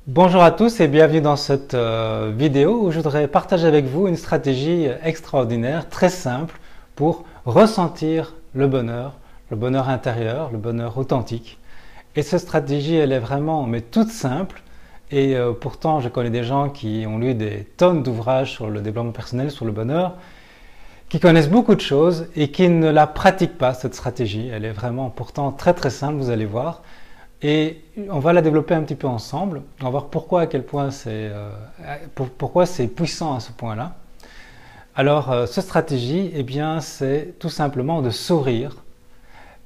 Bonjour à tous et bienvenue dans cette vidéo où je voudrais partager avec vous une stratégie extraordinaire, très simple pour ressentir le bonheur intérieur, le bonheur authentique. Et cette stratégie, elle est vraiment toute simple et pourtant je connais des gens qui ont lu des tonnes d'ouvrages sur le développement personnel, sur le bonheur, qui connaissent beaucoup de choses et qui ne la pratiquent pas, cette stratégie. Elle est vraiment pourtant très simple, vous allez voir. Et on va la développer un petit peu ensemble. On va voir pourquoi, à quel point pourquoi c'est puissant à ce point-là. Alors, cette stratégie, eh bien, c'est tout simplement de sourire,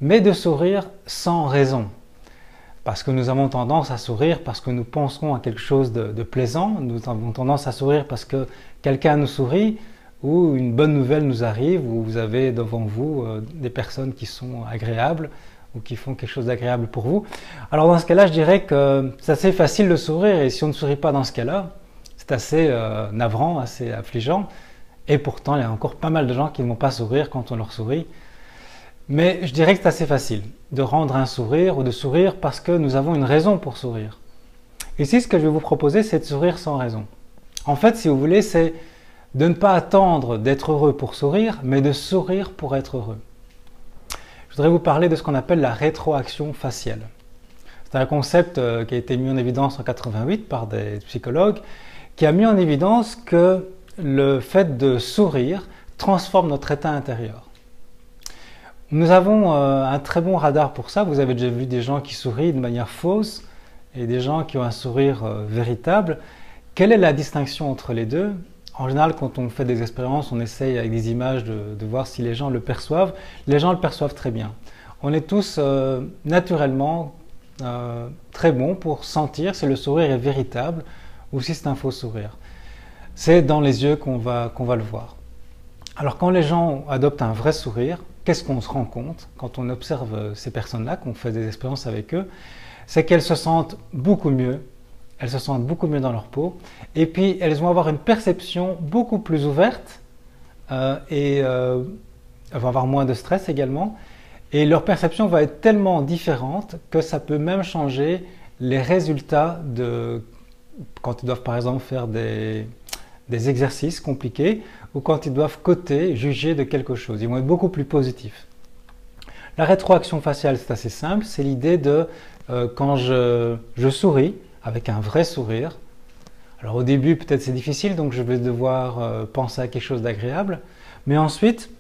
mais de sourire sans raison. Parce que nous avons tendance à sourire parce que nous penserons à quelque chose de plaisant. Nous avons tendance à sourire parce que quelqu'un nous sourit ou une bonne nouvelle nous arrive ou vous avez devant vous des personnes qui sont agréables ou qui font quelque chose d'agréable pour vous. Alors dans ce cas-là, je dirais que c'est assez facile de sourire et si on ne sourit pas dans ce cas-là, c'est assez navrant, assez affligeant. Et pourtant, il y a encore pas mal de gens qui ne vont pas sourire quand on leur sourit. Mais je dirais que c'est assez facile de rendre un sourire ou de sourire parce que nous avons une raison pour sourire. Ici, ce que je vais vous proposer, c'est de sourire sans raison. En fait, si vous voulez, c'est de ne pas attendre d'être heureux pour sourire, mais de sourire pour être heureux. Je voudrais vous parler de ce qu'on appelle la rétroaction faciale. C'est un concept qui a été mis en évidence en 88 par des psychologues, qui a mis en évidence que le fait de sourire transforme notre état intérieur. Nous avons un très bon radar pour ça. Vous avez déjà vu des gens qui sourient de manière fausse et des gens qui ont un sourire véritable. Quelle est la distinction entre les deux ? En général, quand on fait des expériences, on essaye avec des images de voir si les gens le perçoivent. Les gens le perçoivent très bien. On est tous naturellement très bons pour sentir si le sourire est véritable ou si c'est un faux sourire. C'est dans les yeux qu'on va le voir. Alors quand les gens adoptent un vrai sourire, qu'est-ce qu'on se rend compte quand on observe ces personnes-là, qu'on fait des expériences avec eux? C'est qu'elles se sentent beaucoup mieux. Elles se sentent beaucoup mieux dans leur peau et puis elles vont avoir une perception beaucoup plus ouverte et elles vont avoir moins de stress également et leur perception va être tellement différente que ça peut même changer les résultats quand ils doivent par exemple faire des exercices compliqués ou quand ils doivent coter, juger de quelque chose. Ils vont être beaucoup plus positifs. La rétroaction faciale, c'est assez simple, c'est l'idée de quand je souris, avec un vrai sourire. Alors au début, peut-être c'est difficile, donc je vais devoir penser à quelque chose d'agréable. Mais ensuite,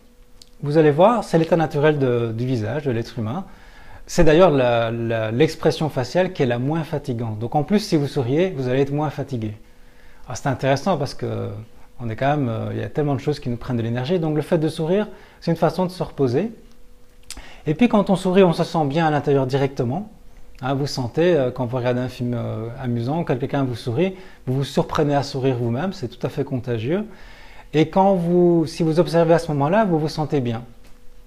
vous allez voir, c'est l'état naturel du visage, de l'être humain. C'est d'ailleurs l'expression faciale qui est la moins fatigante. Donc en plus, si vous souriez, vous allez être moins fatigué. Alors c'est intéressant parce que on est quand même, il y a tellement de choses qui nous prennent de l'énergie. Donc le fait de sourire, c'est une façon de se reposer. Et puis quand on sourit, on se sent bien à l'intérieur directement. Vous sentez, quand vous regardez un film amusant, quand quelqu'un vous sourit, vous vous surprenez à sourire vous-même, c'est tout à fait contagieux. Et si vous observez à ce moment-là, vous vous sentez bien.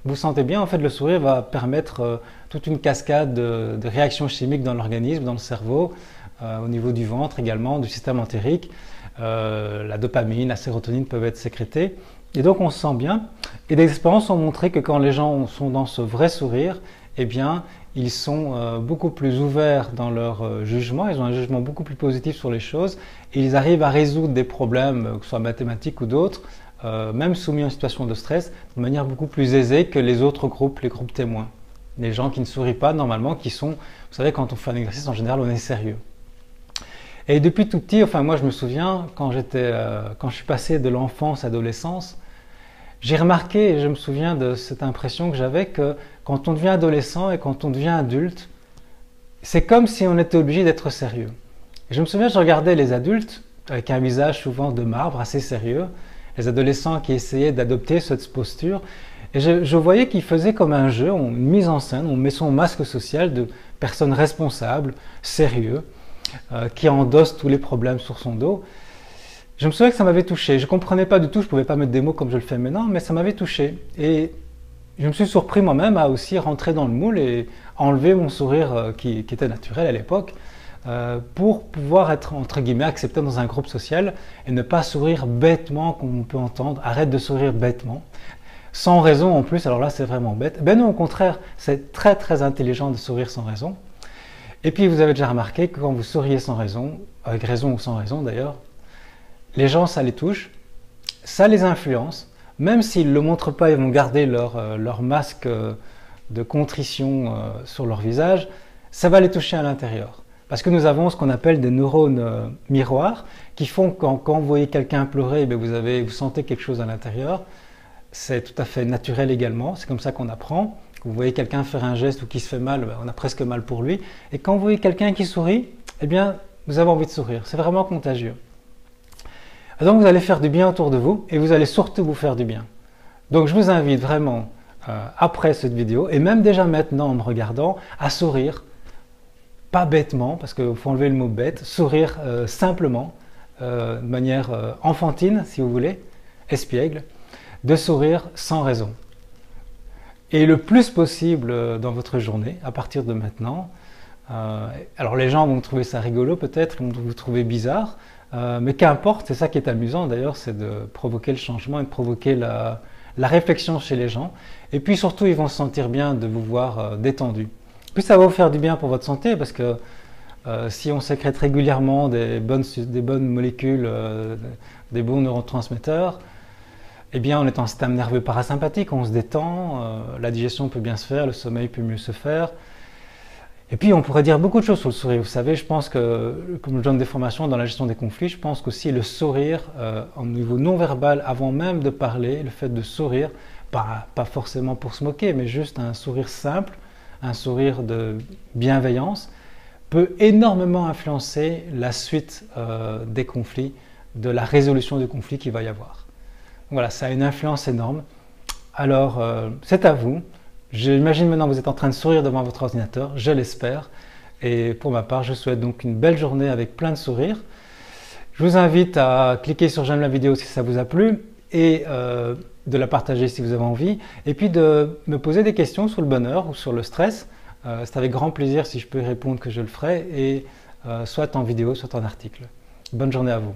Vous vous sentez bien, en fait, le sourire va permettre toute une cascade de réactions chimiques dans l'organisme, dans le cerveau, au niveau du ventre également, du système entérique. La dopamine, la sérotonine peuvent être sécrétées. Et donc on se sent bien. Et des expériences ont montré que quand les gens sont dans ce vrai sourire, eh bien, ils sont beaucoup plus ouverts dans leur jugement, ils ont un jugement beaucoup plus positif sur les choses et ils arrivent à résoudre des problèmes, que ce soit mathématiques ou d'autres, même soumis en situation de stress, de manière beaucoup plus aisée que les autres groupes, les groupes témoins. Les gens qui ne sourient pas normalement, qui sont, vous savez, quand on fait un exercice, en général, on est sérieux. Et depuis tout petit, enfin moi je me souviens, quand je suis passé de l'enfance à l'adolescence, j'ai remarqué, et je me souviens de cette impression que j'avais, que quand on devient adolescent et quand on devient adulte, c'est comme si on était obligé d'être sérieux. Et je me souviens, je regardais les adultes, avec un visage souvent de marbre, assez sérieux, les adolescents qui essayaient d'adopter cette posture, et je voyais qu'ils faisaient comme un jeu, une mise en scène, on met son masque social de personnes responsables, sérieux, qui endossent tous les problèmes sur son dos. Je me souviens que ça m'avait touché. Je ne comprenais pas du tout, je ne pouvais pas mettre des mots comme je le fais maintenant, mais ça m'avait touché. Et je me suis surpris moi-même à aussi rentrer dans le moule et enlever mon sourire qui était naturel à l'époque pour pouvoir être, entre guillemets, accepté dans un groupe social et ne pas sourire bêtement comme on peut entendre. Arrête de sourire bêtement. Sans raison en plus, alors là c'est vraiment bête. Ben non, au contraire, c'est très intelligent de sourire sans raison. Et puis vous avez déjà remarqué que quand vous souriez sans raison, avec raison ou sans raison d'ailleurs, les gens ça les touche, ça les influence, même s'ils ne le montrent pas, ils vont garder leur masque de contrition sur leur visage, ça va les toucher à l'intérieur. Parce que nous avons ce qu'on appelle des neurones miroirs qui font que quand vous voyez quelqu'un pleurer, vous sentez quelque chose à l'intérieur. C'est tout à fait naturel également, c'est comme ça qu'on apprend. Vous voyez quelqu'un faire un geste ou qui se fait mal, on a presque mal pour lui. Et quand vous voyez quelqu'un qui sourit, eh bien, vous avez envie de sourire. C'est vraiment contagieux. Donc vous allez faire du bien autour de vous et vous allez surtout vous faire du bien. Donc je vous invite vraiment, après cette vidéo, et même déjà maintenant en me regardant, à sourire. Pas bêtement, parce qu'il faut enlever le mot bête, sourire simplement, de manière enfantine, si vous voulez, espiègle, de sourire sans raison. Et le plus possible dans votre journée, à partir de maintenant. Alors les gens vont trouver ça rigolo peut-être, vont vous trouver bizarre, mais qu'importe, c'est ça qui est amusant d'ailleurs, c'est de provoquer le changement et de provoquer la réflexion chez les gens. Et puis surtout, ils vont se sentir bien de vous voir détendu. Puis ça va vous faire du bien pour votre santé parce que si on sécrète régulièrement des bonnes molécules, des bons neurotransmetteurs, eh bien on est en système nerveux parasympathique, on se détend, la digestion peut bien se faire, le sommeil peut mieux se faire. Et puis on pourrait dire beaucoup de choses sur le sourire. Vous savez, je pense que, comme je donne des formations dans la gestion des conflits, je pense qu'aussi le sourire, au niveau non-verbal, avant même de parler, le fait de sourire, pas forcément pour se moquer, mais juste un sourire simple, un sourire de bienveillance, peut énormément influencer la suite des conflits, de la résolution du conflit qu'il va y avoir. Voilà, ça a une influence énorme. Alors, c'est à vous. J'imagine maintenant que vous êtes en train de sourire devant votre ordinateur, je l'espère. Et pour ma part, je vous souhaite donc une belle journée avec plein de sourires. Je vous invite à cliquer sur j'aime la vidéo si ça vous a plu et de la partager si vous avez envie. Et puis de me poser des questions sur le bonheur ou sur le stress. C'est avec grand plaisir si je peux y répondre que je le ferai, et soit en vidéo, soit en article. Bonne journée à vous.